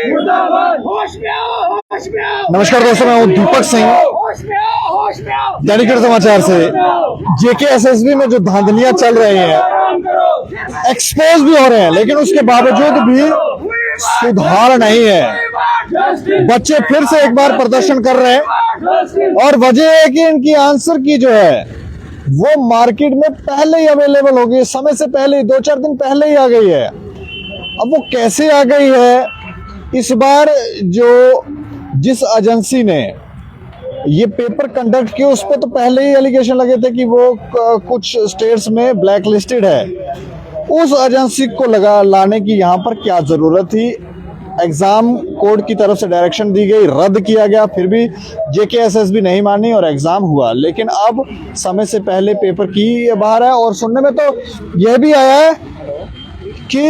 नमस्कार दोस्तों, मैं हूं दीपक सिंह, दैनिक समाचार से। जेकेएसएसबी में जो धांधलियां चल रही हैं, एक्सपोज भी हो रहे हैं, लेकिन उसके बावजूद भी सुधार नहीं है। बच्चे फिर से एक बार प्रदर्शन कर रहे हैं और वजह है कि इनकी आंसर की जो है वो मार्केट में पहले ही अवेलेबल हो गई, समय से पहले ही, 2-4 दिन पहले ही आ गई है। अब वो कैसे आ गई है, इस बार जिस एजेंसी ने ये पेपर कंडक्ट किए उस पर तो पहले ही एलिगेशन लगे थे कि वो कुछ स्टेट्स में ब्लैक लिस्टेड है। उस एजेंसी को लाने की यहाँ पर क्या जरूरत थी? एग्जाम कोड की तरफ से डायरेक्शन दी गई, रद्द किया गया, फिर भी जेकेएसएसबी नहीं मानी और एग्जाम हुआ। लेकिन अब समय से पहले पेपर की बाहर है और सुनने में तो यह भी आया है कि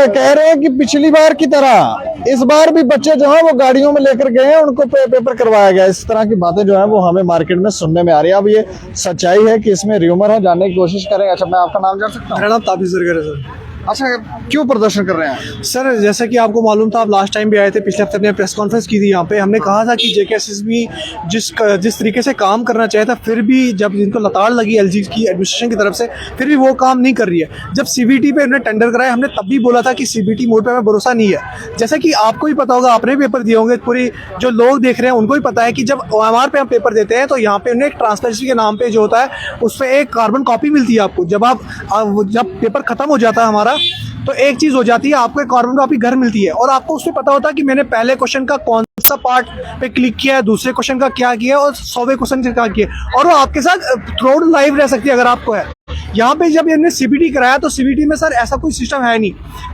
कह रहे हैं कि पिछली बार की तरह इस बार भी बच्चे जो है वो गाड़ियों में लेकर गए हैं, उनको पेपर करवाया गया। इस तरह की बातें जो है वो हमें मार्केट में सुनने में आ रही है। अब ये सच्चाई है कि इसमें र्यूमर है, जानने की कोशिश करेंगे। अच्छा, मैं आपका नाम जान सकता हूँ? मेरा नाम ताबिज़ ज़रगर है सर। अच्छा, क्यों प्रदर्शन कर रहे हैं सर? जैसा कि आपको मालूम था, आप लास्ट टाइम भी आए थे, पिछले हफ्ते अपने प्रेस कॉन्फ्रेंस की थी। यहाँ पे हमने कहा था कि जेकेएसएसबी जिस तरीके से काम करना चाहिए था, फिर भी जब इनको लताड़ लगी एलजी की एडमिनिस्ट्रेशन की तरफ से, फिर भी वो काम नहीं कर रही है। जब सीबीटी पे उन्होंने टेंडर कराया, हमने तब भी बोला था कि सीबीटी मोड पे हमें भरोसा नहीं है। जैसा कि आपको भी पता होगा, आपने पेपर दिए होंगे, पूरी जो लोग देख रहे हैं उनको भी पता है कि जब OMR पे हम पेपर देते हैं तो यहाँ पे उन्हें एक ट्रांसपेरेंसी के नाम पे जो होता है उस पर एक कार्बन कॉपी मिलती है आपको। जब पेपर खत्म हो जाता है हमारा, तो एक चीज हो जाती है, आपको एक कार्बन कॉपी घर मिलती है और आपको उसमें पता होता है कि मैंने पहले क्वेश्चन का कौन सा पार्ट पे क्लिक किया है, दूसरे क्वेश्चन का क्या किया और 100वें क्वेश्चन का क्या किया, और वो आपके साथ थ्रू आउट लाइव रह सकती है अगर आपको है। यहाँ पे जब इन्होंने सीबीटी कराया तो सीबीटी में सर ऐसा कोई सिस्टम है नहीं।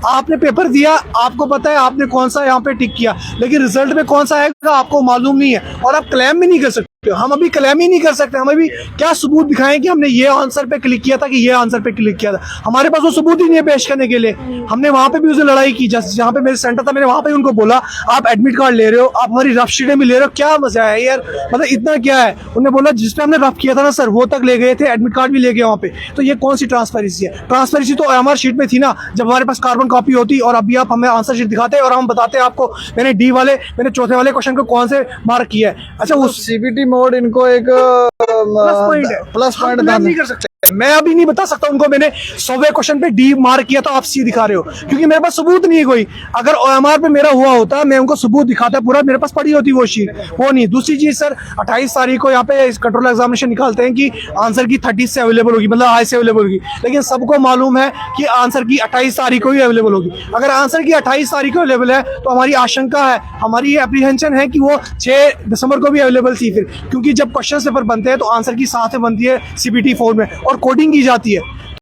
आपने पेपर दिया, आपको पता है आपने कौन सा यहाँ पे टिक किया, लेकिन रिजल्ट में कौन सा आएगा आपको मालूम नहीं है और आप क्लेम भी नहीं कर सकते। हम अभी क्लेम ही नहीं कर सकते। हम अभी क्या सबूत दिखाएं कि हमने ये आंसर पे क्लिक किया था कि ये आंसर पे क्लिक किया था? हमारे पास वो सबूत ही नहीं है पेश करने के लिए। हमने वहां पे भी उसे लड़ाई की, जहाँ पे मेरे सेंटर था, मैंने वहां पे उनको बोला आप एडमिट कार्ड ले रहे हो, आप हमारी रफ शीटें भी ले रहे हो, क्या मजा है यार, मतलब इतना क्या है? उन्होंने बोला जिस पे हमने रफ किया था ना सर, वो तक ले गए थे, एडमिट कार्ड भी ले गए वहाँ पे। तो ये कौन सी ट्रांसपेरेंसी है? ट्रांसपेरेंसी तो OMR शीट में थी ना, जब हमारे पास कार्बन कॉपी होती और अभी आप हमें आंसर शीट दिखाते और हम बताते आपको मैंने चौथे वाले क्वेश्चन को कौन से मार्क किया है। अच्छा, उस सीबीटी मोड इनको एक प्लस पॉइंट नहीं कर सकते। मैं अभी नहीं बता सकता उनको मैंने 100वें क्वेश्चन पे डी मार्क किया, तो आप सी दिखा रहे हो, क्योंकि मेरे पास सबूत नहीं है कोई। अगर OMR पे मेरा हुआ होता, मैं उनको सबूत दिखाता पूरा, मेरे पास पड़ी होती वो शीट, वो नहीं। दूसरी चीज सर, 28 तारीख को यहाँ पे कंट्रोल एग्जामिनेशन निकालते हैं कि आंसर की 30 से अवेलेबल होगी, मतलब आज से अवेलेबल होगी, लेकिन सबको मालूम है कि आंसर की 28 तारीख को ही अवेलेबल होगी। अगर आंसर की 28 तारीख को अवेलेबल है तो हमारी आशंका है, हमारी एप्रीहेंशन है कि वो 6 दिसंबर को भी अवेलेबल थी फिर, क्योंकि जब क्वेश्चन पेपर बनते हैं तो आंसर की साथ में बनती है CBT फॉर्म में और कोडिंग की जाती है।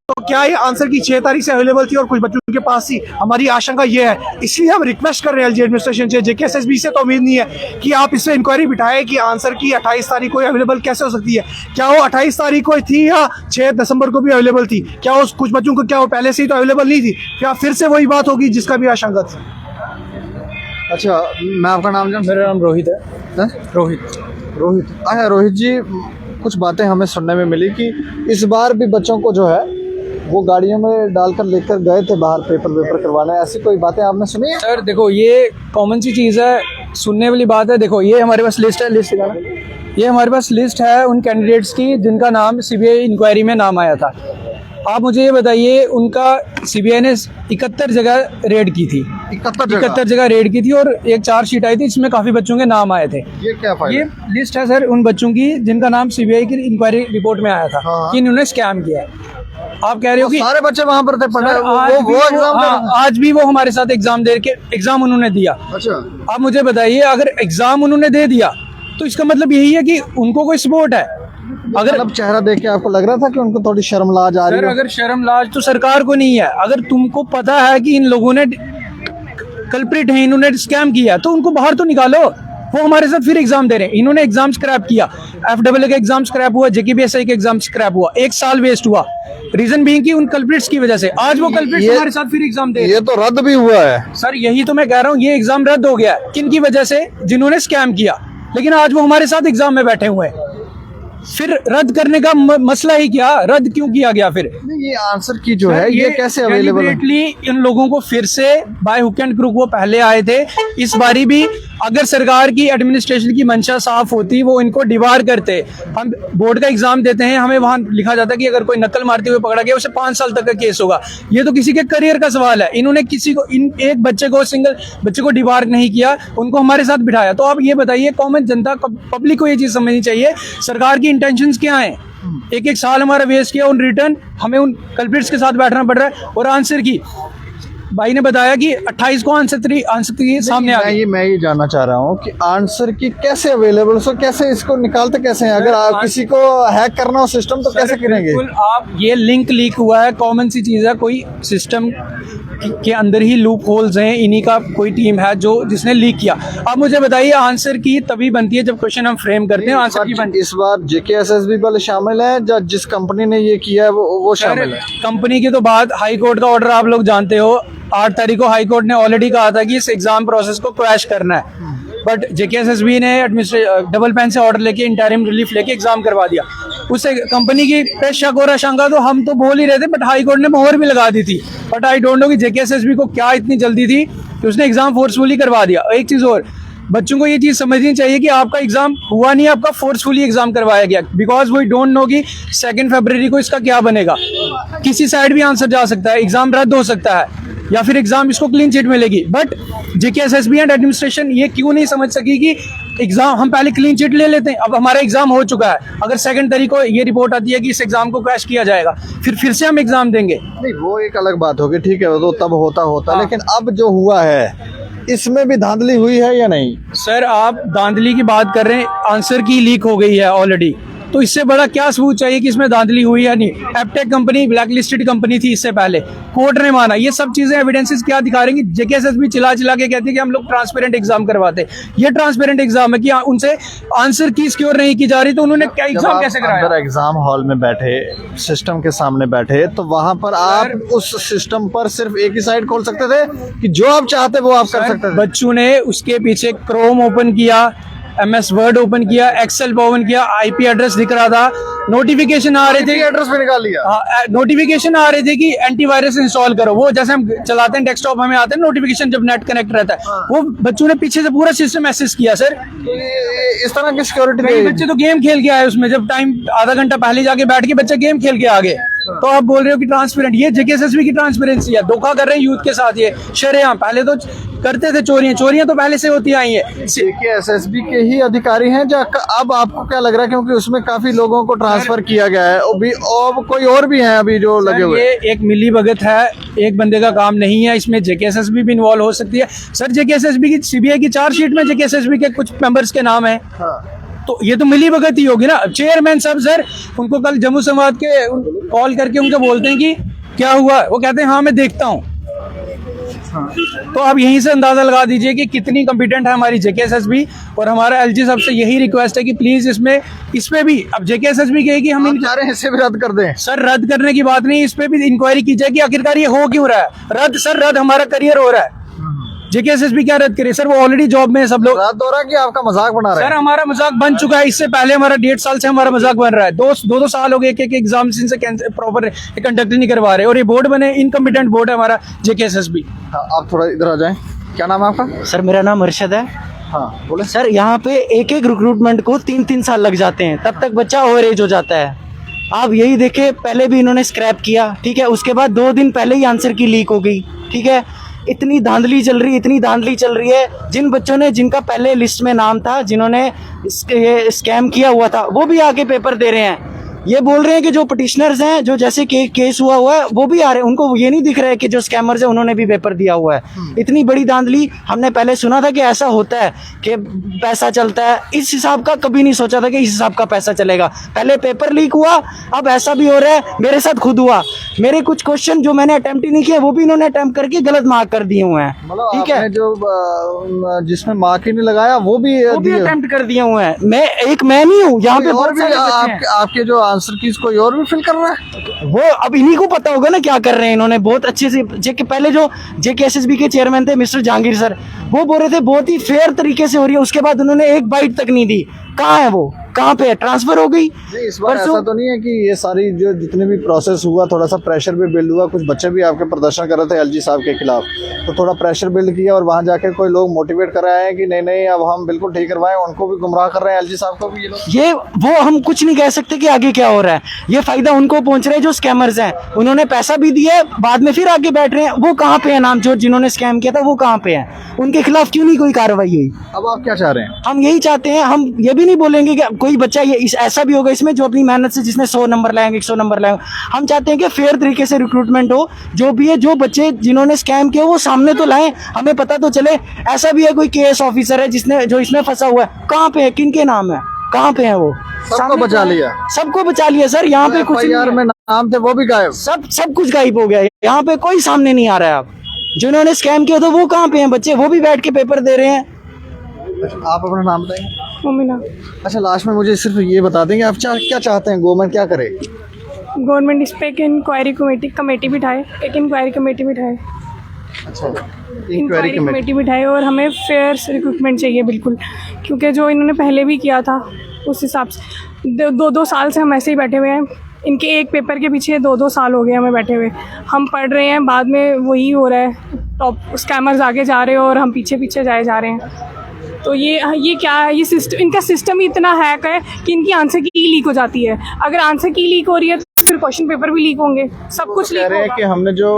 तो क्या ये आंसर की 6 तारीख से अवेलेबल थी और कुछ बच्चों के पास थी? हमारी आशंका ये है, इसलिए हम रिक्वेस्ट कर रहे हैं एलजी एडमिनिस्ट्रेशन से। जेकेएसएसबी से तो उम्मीद नहीं है कि आप इससे इंक्वायरी बिठाएं कि आंसर की 28 तारीख को अवेलेबल कैसे हो सकती है। क्या वो 28 तारीख को थी या 6 दिसंबर को भी अवेलेबल थी? क्या उस कुछ बच्चों को क्या वो पहले से ही तो अवेलेबल नहीं थी? क्या फिर से वही बात होगी जिसका भी आशंका थी? अच्छा, मैं आपका नाम जान? मेरा नाम रोहित है। रोहित। अच्छा रोहित जी, कुछ बातें हमें सुनने में मिली कि इस बार भी बच्चों को जो है वो गाड़ियों में डालकर लेकर गए थे बाहर पेपर करवाने, ऐसी कोई बातें आपने सुनी है? सर देखो, ये कॉमन सी चीज़ है, सुनने वाली बात है। देखो, ये हमारे पास लिस्ट है, ये हमारे पास लिस्ट है उन कैंडिडेट्स की जिनका नाम CBI इंक्वायरी में नाम आया था। आप मुझे ये बताइए, उनका CBI ने 71 जगह रेड की थी, 71 जगह रेड की थी और एक चार्जशीट आई थी, इसमें काफ़ी बच्चों के नाम आए थे। ये क्या फाइल? ये लिस्ट है सर उन बच्चों की जिनका नाम CBI की इंक्वायरी रिपोर्ट में आया था। हाँ। कि इन्होंने स्कैम किया है। आप कह रहे हो कि सारे बच्चे वहां पर थे पढ़े, आज भी वो हमारे साथ एग्जाम उन्होंने दिया। अच्छा, आप मुझे बताइए, अगर एग्जाम उन्होंने दे दिया तो इसका मतलब यही है कि उनको कोई सपोर्ट है। अगर मतलब चेहरा देख के आपको लग रहा था कि उनको थोड़ी शर्म लाज आ रही है? अगर शर्म लाज तो सरकार को नहीं है। अगर तुमको पता है कि इन लोगों ने कल्प्रिट है, इन्होंने स्कैम किया, तो उनको बाहर तो निकालो। वो हमारे साथ फिर एग्जाम दे रहे हैं। इन्होंने एग्जाम स्क्रैप किया, FAA का एग्जाम स्क्रैप हुआ, JKPSI का एग्जाम स्क्रैप हुआ, 1 साल वेस्ट हुआ। रीजन बीइंग कि उन कल्प्रिट्स की वजह से आज वो कल्प्रिट्स हमारे साथ फिर एग्जाम दे रहे हैं। ये तो रद्द भी हुआ है सर, यही तो मैं कह रहा हूँ, ये एग्जाम रद्द हो गया है। किन की वजह से? जिन्होंने स्कैम किया, लेकिन आज वो हमारे साथ एग्जाम में बैठे हुए हैं। फिर रद्द करने का मसला ही क्या, रद्द क्यों किया गया फिर? नहीं, ये आंसर की जो है ये कैसे अवेलेबल है? Deliberately इन लोगों को फिर से बाय हुक एंड क्रुक, वो पहले आए थे, इस बारी भी अगर सरकार की एडमिनिस्ट्रेशन की मंशा साफ होती वो इनको डिबार करते। हम बोर्ड का एग्जाम देते हैं, हमें वहां लिखा जाता है कि अगर कोई नकल मारते हुए पकड़ा गया उसे 5 साल तक का केस होगा। ये तो किसी के करियर का सवाल है। इन्होंने किसी को, एक बच्चे को, सिंगल बच्चे को डिबार नहीं किया, उनको हमारे साथ बिठाया। तो आप ये बताइए, कॉमन जनता, पब्लिक को ये चीज समझनी चाहिए सरकार की इंटेंशंस क्या हैं। एक साल हमारा वेस्ट किया, उन रिटर्न हमें उन कल्प्रिट्स के साथ बैठना पड़ रहा है। और आंसर की भाई ने बताया कि 28 को आंसर की सामने आ गई। मैं ये जानना चाह रहा हूँ कि आंसर की कैसे अवेलेबल, सो कैसे इसको निकालते कैसे हैं? अगर आप किसी को हैक करना हो सिस्टम तो कैसे करेंगे? बिल्कुल, आप ये लिंक लीक हुआ है, कॉमन सी चीज है, कोई सिस्टम के अंदर ही लूप होल्स हैं, इन्हीं का कोई टीम है जो जिसने लीक किया। अब मुझे बताइए, आंसर की तभी बनती है जब क्वेश्चन हम फ्रेम करते हैं, आंसर की बनती है। इस बार JKSSB वाले शामिल है, जो जिस कंपनी ने ये किया है वो शामिल है? कंपनी की तो बात, हाई कोर्ट का ऑर्डर आप लोग जानते हो, 8 तारीख को हाई कोर्ट ने ऑलरेडी कहा था कि इस एग्जाम प्रोसेस को क्रैश करना है, बट JKSSB ने डबल पेन से ऑर्डर लेके इंटरिम रिलीफ लेके एग्जाम करवा दिया। उससे कंपनी की पे शक और आशंका तो हम तो बोल ही रहे थे, बट हाई कोर्ट ने मोहर भी लगा दी थी। बट आई डोंट नो कि JKSSB को क्या इतनी जल्दी थी कि उसने एग्जाम फोर्सफुली करवा दिया। एक चीज और, बच्चों को ये चीज समझनी चाहिए कि आपका एग्जाम हुआ नहीं, आपका फोर्सफुली एग्जाम करवाया गया, बिकॉज वी डोंट नो कि 2 फरवरी को इसका क्या बनेगा। किसी साइड भी आंसर जा सकता है, एग्जाम रद्द हो सकता है, या फिर एग्जाम इसको क्लीन चिट मिलेगी। बट JKSSB एंड एडमिनिस्ट्रेशन ये क्यों नहीं समझ सकी कि एग्जाम हम पहले क्लीन चिट ले लेते हैं, अब हमारा एग्जाम हो चुका है, अगर 2 तारीख को ये रिपोर्ट आती है कि इस एग्जाम को क्रैश किया जाएगा, फिर से हम एग्जाम देंगे। नहीं, वो एक अलग बात होगी, ठीक है, वो तो तब होता हाँ। लेकिन अब जो हुआ है इसमें भी धांधली हुई है या नहीं? सर, आप धांधली की बात कर रहे हैं, आंसर की लीक हो गई है ऑलरेडी, तो इससे बड़ा क्या सबूत चाहिए कि इसमें धांधली हुई है? नहीं, Aptech company black listed company थी इससे पहले, कोर्ट ने माना। ये सब चीजें एविडेंसेस क्या दिखा रही हैं? JKSSB चिल्ला के कहती है कि हम लोग ट्रांसपेरेंट एग्जाम करवाते। ये ट्रांसपेरेंट एग्जाम है कि उनसे आंसर की सिक्योर नहीं की जा रही, तो उन्होंने क्या एग्जाम कैसे कराया? एग्जाम हॉल में बैठे, सिस्टम के सामने बैठे, तो वहां पर आप उस सिस्टम पर सिर्फ एक ही साइड खोल सकते थे कि जो आप चाहते वो आप कर सकते थे? बच्चों ने उसके पीछे क्रोम ओपन किया, MS वर्ड ओपन किया, एक्सेल ओपन किया, IP एड्रेस दिख रहा था, नोटिफिकेशन आ रहे थे, एड्रेस भी निकाल लिया। नोटिफिकेशन आ रहे थे कि एंटीवायरस इंस्टॉल करो। वो जैसे हम चलाते हैं डेस्कटॉप, हमें आते हैं नोटिफिकेशन जब नेट कनेक्ट रहता है, वो बच्चों ने पीछे से पूरा सिस्टम एक्सेस किया। सर, इस तरह की सिक्योरिटी कई बच्चे तो गेम खेल के आए उसमें, जब टाइम आधा घंटा पहले जाके बैठ के बच्चे गेम खेल के आ गए। तो आप बोल रहे हो कि ट्रांसपेरेंट, ये JKSSB की ट्रांसपेरेंसी है, धोखा कर रहे हैं यूथ के साथ। ये शरेआम, पहले तो करते थे चोरियां तो पहले से होती आई है। JKSSB के ही अधिकारी हैं जो, अब आपको क्या लग रहा है? क्योंकि उसमें काफी लोगों को ट्रांसफर किया गया है, अभी और कोई और भी हैं अभी जो लगे हुए। ये एक मिली भगत है, एक बंदे का काम नहीं है, इसमें JKSSB भी इन्वॉल्व हो सकती है। सर, JKSSB की CBI की चार्जशीट में JKSSB के कुछ मेंबर्स के नाम है, तो ये तो मिली भगत ही होगी ना। चेयरमैन साहब, सर, उनको कल जम्मू संवाद के कॉल करके उनको बोलते हैं कि क्या हुआ, वो कहते हैं हाँ मैं देखता हूँ। तो आप यहीं से अंदाजा लगा दीजिए कि कितनी कॉम्पिटेंट है हमारी JKSSB। और हमारा LG साहब से यही रिक्वेस्ट है कि प्लीज इस पे भी, अब JKSSB कहेगी हम इन जा रहे हैं, इसे भी रद्द कर दें। सर, रद्द करने की बात नहीं, इस पे भी इंक्वायरी की जाए कि आखिरकार ये हो क्यों रहा है रद्द। सर, रद्द हमारा करियर हो रहा है, JKSSB क्या रद्द करे? सर, वो ऑलरेडी जॉब में है, सब लोग रद्द हो रहा है कि आपका मजाक बना रहे हैं? सर, हमारा मजाक बन चुका है, इससे पहले हमारा 1.5 साल से हमारा मजाक बन रहा है। दो साल हो गए, एक एग्जाम से प्रॉपर कंडक्ट नहीं करवा रहे, और ये बोर्ड बने, इनकम्पिटेंट बोर्ड है हमारा JKSSB। हाँ, आप थोड़ा इधर आ जाएं। क्या नाम है आपका? सर, मेरा नाम अरशद है। हाँ, बोले। सर, यहाँ पे एक रिक्रूटमेंट को 3-3 साल लग जाते हैं, तब तक बच्चा ओवर एज हो जाता है। आप यही देखे, पहले भी इन्होंने स्क्रैप किया, ठीक है, उसके बाद 2 दिन पहले ही आंसर की लीक हो गई, ठीक है। इतनी धांधली चल रही है। जिन बच्चों ने, जिनका पहले लिस्ट में नाम था, जिन्होंने ये स्कैम किया हुआ था, वो भी आके पेपर दे रहे हैं। ये बोल रहे हैं कि जो पिटिशनर्स हैं, जो जैसे केस हुआ है, वो भी आ रहे हैं, उनको ये नहीं दिख रहा है कि जो स्कैमर्स हैं उन्होंने भी पेपर दिया हुआ है। इतनी बड़ी धांधली हमने पहले सुना था कि ऐसा होता है कि पैसा चलता है, इस हिसाब का कभी नहीं सोचा था कि इस हिसाब का पैसा चलेगा। पहले पेपर लीक हुआ, अब ऐसा भी हो रहा है। मेरे साथ खुद हुआ, मेरे कुछ क्वेश्चन जो मैंने अटेम्प्ट ही नहीं किया, वो भी इन्होंने अटेम्प्ट करके गलत मार्क कर दिए हुए हैं, ठीक है। जो जिसमें मार्क ही नहीं लगाया वो भी अटेम्प्ट कर दिए हुए हैं। मैं नहीं हूँ यहाँ पे, और भी आपके जो आंसर कीज कोई और भी फिल कर रहा है, वो अब इन्हीं को पता होगा ना क्या कर रहे हैं। इन्होंने बहुत अच्छे से पहले जो JKSSB के चेयरमैन थे मिस्टर जहांगीर सर, वो बोल रहे थे बहुत ही फेयर तरीके से हो रही है, उसके बाद उन्होंने एक बाइट तक नहीं दी। कहाँ है वो? कहाँ पे है, ट्रांसफर हो गई। नहीं, इस बार ऐसा तो नहीं है कि ये सारी जो जितने भी प्रोसेस हुआ थोड़ा सा प्रेशर भी बिल्ड हुआ, कुछ बच्चे भी आपके प्रदर्शन कर रहे थे एलजी साहब के खिलाफ, तो थोड़ा प्रेशर बिल्ड किया और वहां जाके कोई लोग मोटिवेट कर रहे हैं कि नहीं नहीं अब हम बिल्कुल ठीक करवाएं, उनको भी गुमराह कर रहे हैं एलजी साहब को भी ये लोग। ये वो हम कुछ नहीं कह सकते कि आगे क्या हो रहा है, ये फायदा उनको पहुंच रहा है जो स्कैमर्स हैं, उन्होंने पैसा भी दिया है, बाद में फिर आगे बैठ रहे हैं। वो कहाँ पे है नाम जो जिन्होंने स्कैम किया था, वो कहाँ पे है, उनके खिलाफ क्यों नहीं कोई कार्रवाई हुई। अब आप क्या चाह रहे हैं? हम यही चाहते हैं, हम ये भी नहीं बोलेंगे कि कोई बच्चा ये ऐसा भी होगा इसमें जो अपनी मेहनत से जिसने 100 नंबर लाएंगे 100 नंबर लाएंगे। हम चाहते हैं कि फेयर तरीके से रिक्रूटमेंट हो, जो भी है, जो बच्चे जिन्होंने स्कैम किया वो सामने तो लाएं, हमें पता तो चले। ऐसा भी है कोई केएस ऑफिसर है जिसने जो इसमें फंसा हुआ है, कहाँ पे है, किन के नाम है, कहाँ पे है वो, सबको बचा लिया, सबको बचा लिया सर। यहाँ पे कुछ नहीं है। में नाम थे वो भी गायब, सब कुछ गायब हो गया है, यहाँ पे कोई सामने नहीं आ रहा है। आप जिन्होंने स्कैम किया था वो कहाँ पे हैं बच्चे, वो भी बैठ के पेपर दे रहे हैं। आप अपना नाम बताएंगे? मोमिना। अच्छा, लास्ट में मुझे सिर्फ ये बता देंगे आप क्या चाहते हैं, गवर्नमेंट क्या करे? गवर्नमेंट इस पे एक इंक्वायरी कमेटी बिठाए, एक इंक्वायरी कमेटी बिठाए, अच्छा, इंक्वायरी कमेटी बिठाए और हमें फेयर रिक्रूटमेंट चाहिए बिल्कुल, क्योंकि जो इन्होंने पहले भी किया था उस हिसाब से 2 साल से हम ऐसे ही बैठे हुए हैं। इनके एक पेपर के पीछे 2 साल हो गए हमें बैठे हुए, हम पढ़ रहे हैं, बाद में वही हो रहा है, टॉप स्कैमर्स आगे जा रहे हैं और हम पीछे पीछे जाए जा रहे हैं। तो ये क्या है, ये सिस्टम, इनका सिस्टम ही इतना हैक है कि इनकी आंसर की लीक हो जाती है। अगर आंसर की लीक हो रही है तो फिर क्वेश्चन पेपर भी लीक होंगे, सब कुछ लीक कह रहे हैं कि हमने जो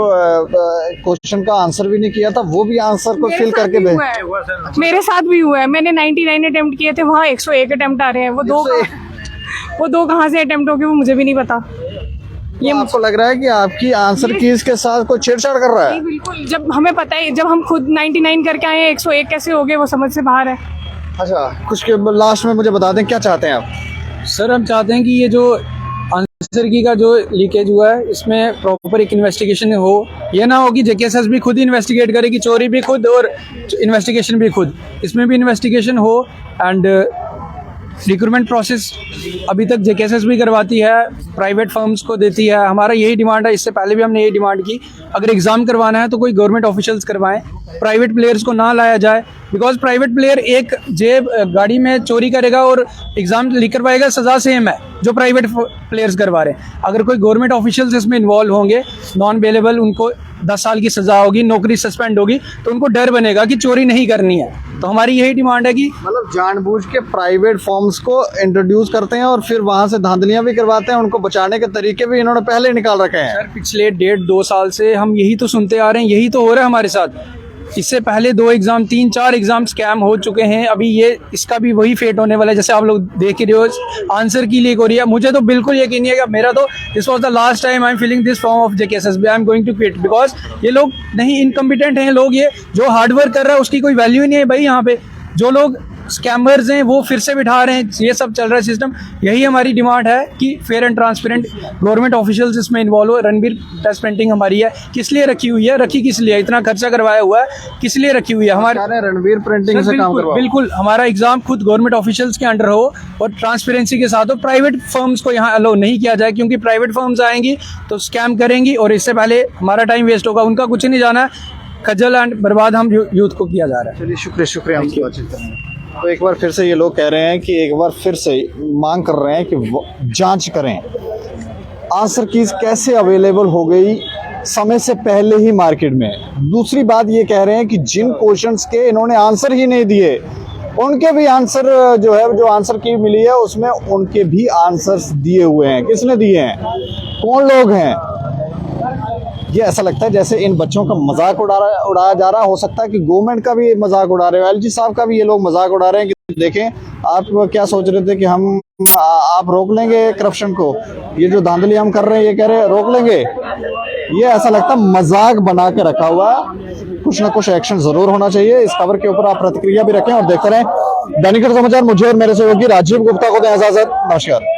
क्वेश्चन का आंसर भी नहीं किया था वो भी आंसर को फिल करके मेरे साथ भी हुआ है। मैंने 99 अटेम्प्ट किए थे, वहाँ 101 अटेम्प्ट आ रहे हैं। वो दो कहाँ से अटेम्प्ट हो गए वो मुझे भी नहीं पता। ये आपको लग रहा है कि आपकी आंसर कीज के साथ कोई छेड़छाड़ कर रहा है? बिल्कुल, जब हमें पता है, जब हम खुद 99 करके आए हैं, 101 कैसे हो गए वो समझ से बाहर है। अच्छा, कुछ लास्ट में मुझे बता दें क्या चाहते हैं आप? सर हम चाहते हैं कि ये जो आंसर की का जो लीकेज हुआ है इसमें प्रॉपर एक इन्वेस्टिगेशन हो, ये ना हो कि जेकेएसएस भी खुद इन्वेस्टिगेट करे कि चोरी भी खुद और इन्वेस्टिगेशन भी खुद, इसमें भी इन्वेस्टिगेशन हो। एंड रिक्रूटमेंट प्रोसेस अभी तक जेकेएसएस भी करवाती है, प्राइवेट फर्म्स को देती है। हमारा यही डिमांड है, इससे पहले भी हमने यही डिमांड की, अगर एग्ज़ाम करवाना है तो कोई गवर्नमेंट ऑफिशियल्स करवाएं, प्राइवेट प्लेयर्स को ना लाया जाए। बिकॉज प्राइवेट प्लेयर एक जेब गाड़ी में चोरी करेगा और एग्ज़ाम लिख करवाएगा, सज़ा सेम है जो प्राइवेट प्लेयर्स करवा रहे हैं। अगर कोई गवर्नमेंट ऑफिशियल्स इसमें इन्वॉल्व होंगे, नॉन बेलेबल, उनको 10 साल की सज़ा होगी, नौकरी सस्पेंड होगी, तो उनको डर बनेगा कि चोरी नहीं करनी है। तो हमारी यही डिमांड है कि मतलब जानबूझ के प्राइवेट फॉर्म्स को इंट्रोड्यूस करते हैं और फिर वहां से धांधलियां भी करवाते हैं, उनको बचाने के तरीके भी इन्होंने पहले निकाल रखे हैं। सर पिछले 1.5-2 साल से हम यही तो सुनते आ रहे हैं, यही तो हो रहा है हमारे साथ। इससे पहले 2 एग्ज़ाम 3-4 एग्ज़ाम स्कैम हो चुके हैं, अभी ये इसका भी वही फेट होने वाला है। जैसे आप लोग देख ही रहे हो, आंसर की लीक हो रही है। मुझे तो बिल्कुल यकीन नहीं है कि मेरा तो this was the last time I am feeling this form of JKSSB, I am going to quit. Because ये लोग नहीं, इनकम्पिटेंट हैं लोग, ये जो हार्डवर्क कर रहा है उसकी कोई वैल्यू ही नहीं है भाई। यहाँ पे जो लोग स्कैमर्स हैं वो फिर से बिठा रहे हैं, ये सब चल रहा है सिस्टम। यही हमारी डिमांड है कि fair and transparent government officials इसमें इन्वॉल्व हो। रणबीर टेस्ट प्रिंटिंग हमारी है, किस लिए रखी हुई है, रखी किस लिए, इतना खर्चा करवाया हुआ है, किस लिए रखी हुई है हमारे? रणबीर प्रिंटिंग से काम करवाओ। बिल्कुल, हमारा एग्जाम खुद गवर्नमेंट ऑफिशियल्स के अंडर हो और ट्रांसपेरेंसी के साथ हो। प्राइवेट फर्म्स को यहाँ अलाउ नहीं किया जाए, क्योंकि प्राइवेट फर्म्स आएंगी तो स्कैम करेंगी और इससे पहले हमारा टाइम वेस्ट होगा, उनका कुछ नहीं जाना है। खजल एंड बर्बाद हम यूथ को किया जा रहा है। चलिए, शुक्रिया हमसे बातचीत करने में। तो एक बार फिर से ये लोग कह रहे हैं कि एक बार फिर से मांग कर रहे हैं कि जांच करें, आंसर कीज कैसे अवेलेबल हो गई समय से पहले ही मार्केट में। दूसरी बात ये कह रहे हैं कि जिन क्वेश्चंस के इन्होंने आंसर ही नहीं दिए, उनके भी आंसर जो है, जो आंसर की मिली है उसमें उनके भी आंसर्स दिए हुए हैं। किसने दिए हैं, कौन लोग हैं? ये ऐसा लगता है जैसे इन बच्चों का मजाक उड़ाया जा रहा। हो सकता है कि गवर्नमेंट का भी मजाक उड़ा रहे हो, एलजी साहब का भी ये लोग मजाक उड़ा रहे हैं कि देखें आप क्या सोच रहे थे कि आप रोक लेंगे करप्शन को, ये जो धांधली हम कर रहे हैं ये कह रहे हैं रोक लेंगे। ये ऐसा लगता है मजाक बना के रखा हुआ है। कुछ ना कुछ एक्शन जरूर होना चाहिए। इस खबर के ऊपर आप प्रतिक्रिया भी रखें और देखते रहें दैनिक समाचार। मुझे और मेरे सहयोगी राजीव गुप्ता को दें इजाजत। नमस्कार।